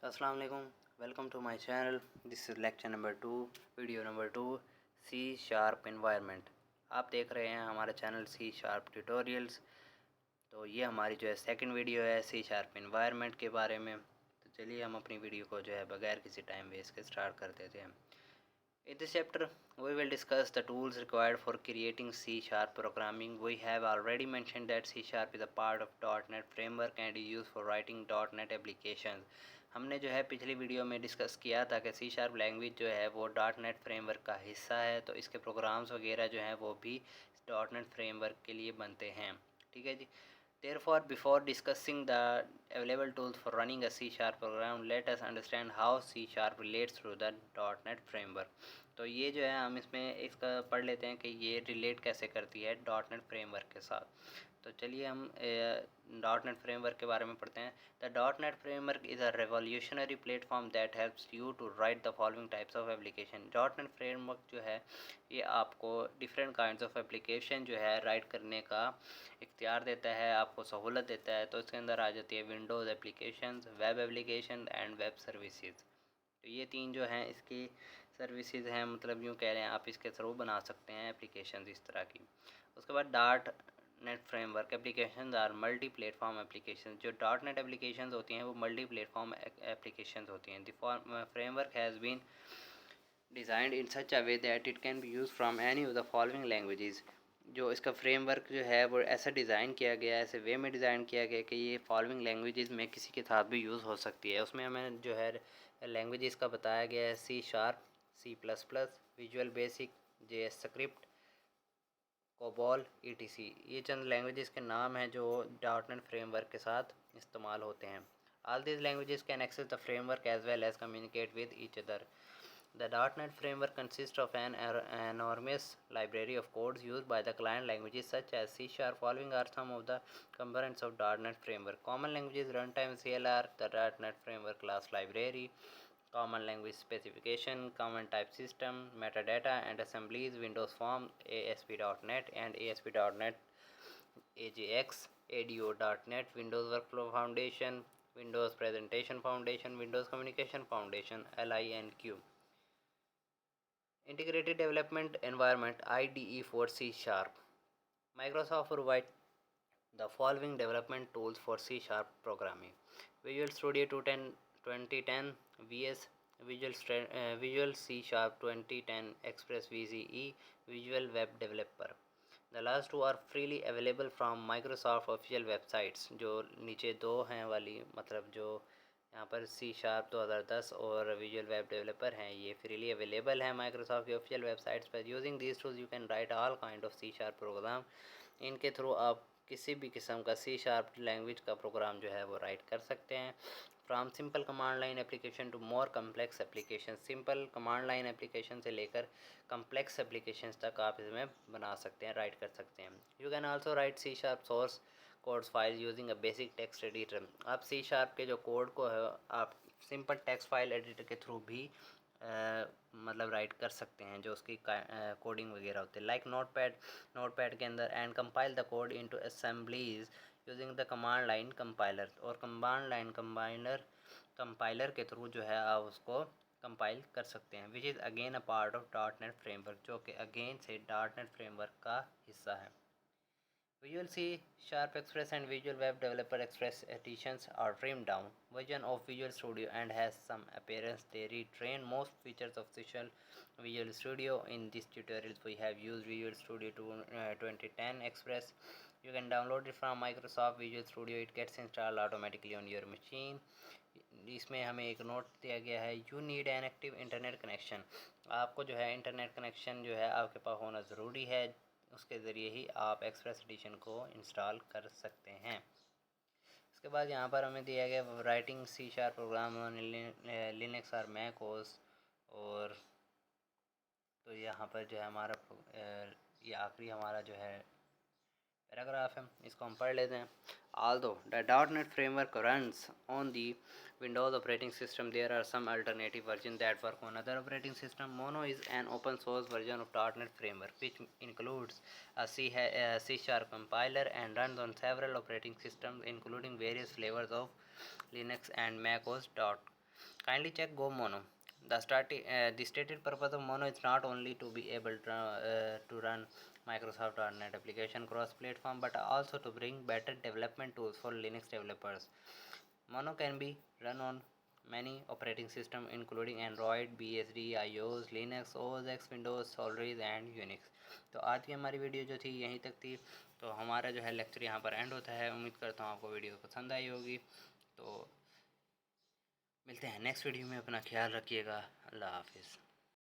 अस्सलाम वालेकुम, welcome to my channel. This is lecture number 2, video number 2, C sharp environment. आप देख रहे हैं हमारा चैनल सी शार्प ट्यूटोरियल्स। तो ये हमारी जो है सेकंड वीडियो है सी शार्प एनवायरनमेंट के बारे में। तो चलिए हम अपनी वीडियो को जो है बगैर किसी टाइम वेस्ट के स्टार्ट कर देते हैं। In this chapter, we will discuss the tools required for creating C# programming. We have already mentioned that C# is a part of .NET framework and is used for writing .NET applications. हमने जो है पिछली video में discuss किया था कि C# language जो है वो .NET फ्रेमवर्क का हिस्सा है, तो इसके प्रोग्राम्स वगैरह जो हैं वो भी .NET फ्रेमवर्क के लिए बनते हैं। ठीक है जी। Therefore, before discussing the available tools for running a C# program, let us understand how C# relates to the .NET framework. तो ये जो है हम इसमें इसका पढ़ लेते हैं कि ये रिलेट कैसे करती है .NET फ्रेमवर्क के साथ। तो चलिए हम .NET फ्रेमवर्क के बारे में पढ़ते हैं। The .NET framework is a revolutionary platform that helps you to write the following types of application. .NEट फ्रेमवर्क जो है ये आपको डिफरेंट काइंड्स ऑफ एप्लीकेशन जो है राइट करने का इख्तियार देता है, आपको सहूलत देता है। तो इसके अंदर आ जाती है Windows application, web application and web services. तो ये तीन जो हैं इसकी सर्विसेज हैं, मतलब यूँ कह रहे हैं आप इसके थ्रू बना सकते हैं एप्लीकेशन इस तरह की। उसके बाद .NET framework application are multi platform application. जो .NET एप्लीकेशन होती हैं वो मल्टी प्लेटफॉर्म एप्लीकेशन होती हैं। The framework has been designed in such a way that it can be use from any of the following languages. जो इसका framework जो है वो ऐसा डिज़ाइन किया गया है, ऐसे वे में डिज़ाइन किया गया कि ये फॉलोइंग लैंग्वेजेस में किसी के साथ भी यूज़ हो सकती है। उसमें हमें जो है लैंग्वेजेस का बताया गया है C#, C++, visual basic, JS script, COBOL, ETC। ये चंद लैंग्वेजेस के नाम हैं जो .NET फ्रेमवर्क के साथ इस्तेमाल होते हैं। All these languages can access the framework as well as communicate with each other. The .NET framework consists of an enormous library of codes used by the client languages such as C#. Following are some of the components of .NET framework. Common languages runtime CLR, the .NET framework class library, common language specification, common type system, metadata and assemblies, Windows Form, ASP.NET and ASP.NET AJX, ADO.NET, Windows Workflow Foundation, Windows Presentation Foundation, Windows Communication Foundation, LINQ. Integrated Development Environment IDE for C#. Microsoft provides the following development tools for C# programming: Visual Studio 2010 VS, Visual C# 2010 Express VCE, Visual Web Developer. The last two are freely available from Microsoft official websites. जो नीचे दो हैं वाली, मतलब जो यहाँ पर C# 2010 और विजुअल वेब डेवलपर हैं, ये फ्रीली अवेलेबल है माइक्रोसॉफ्ट की ऑफिशियल वेबसाइट्स पर। Using these tools you can write all kind of C# program. इनके थ्रू आप किसी भी किस्म का C# लैंग्वेज का प्रोग्राम जो है वो राइट कर सकते हैं। From simple command line application to more complex application. Simple command line application से लेकर कम्प्लेक्स एप्लीकेशन तक आप इसमें बना सकते हैं, राइट कर सकते हैं। You can also right C# source codes file using a basic text editor. आप C# के जो कोड को है आप सिंपल टेक्स्ट फाइल एडिटर के थ्रू भी मतलब राइट कर सकते हैं, जो उसकी कोडिंग वगैरह होती है। लाइक नोटपैड के अंदर, and compile the code into assemblies using the command line compiler. और कमांड लाइन कंपाइलर के थ्रू जो है आप उसको कंपाइल कर सकते हैं, which is again a part of .NET framework, जो कि अगेन से .NET फ्रेमवर्क का हिस्सा है। Visual C Sharp Express and Visual Web Developer Express editions are trimmed down version of Visual Studio and has some appearance. They retrain most features of Visual Studio. In this tutorial, we have used Visual Studio 2010 Express. You can download it from Microsoft Visual Studio. It gets installed automatically on your machine. इसमें हमें एक note दिया गया है, you need an active internet connection. आपको जो है internet connection जो है आपके पास होना ज़रूरी है, उसके ज़रिए ही आप एक्सप्रेस एडिशन को इंस्टॉल कर सकते हैं। इसके बाद यहाँ पर हमें दिया गया writing C# program on Linux और मैक ओएस। और तो यहाँ पर जो है हमारा ये आखिरी हमारा जो है पैराग्राफ है, इसको हम पढ़ लेते हैं। Although the .NET framework runs on the Windows operating system, there are some alternative versions that work on other operating system. Mono is an open source version of .NET framework which includes a C# compiler and runs on several operating systems including various flavors of Linux and Mac OS. Kindly check Go Mono. The stated purpose of Mono is not only to be able to run Microsoft .NET application cross-platform, but also to bring better development tools for Linux developers. Mono can be run on many operating systems including Android, BSD, iOS, Linux, OS X, Windows, Solaris and Unix. तो आज की हमारी video जो थी यहीं तक थी। तो हमारा जो है लेक्चर यहाँ पर एंड होता है। उम्मीद करता हूँ आपको वीडियो पसंद आई होगी। तो मिलते हैं नेक्स्ट वीडियो में। अपना ख्याल रखिएगा। अल्लाह हाफिज़।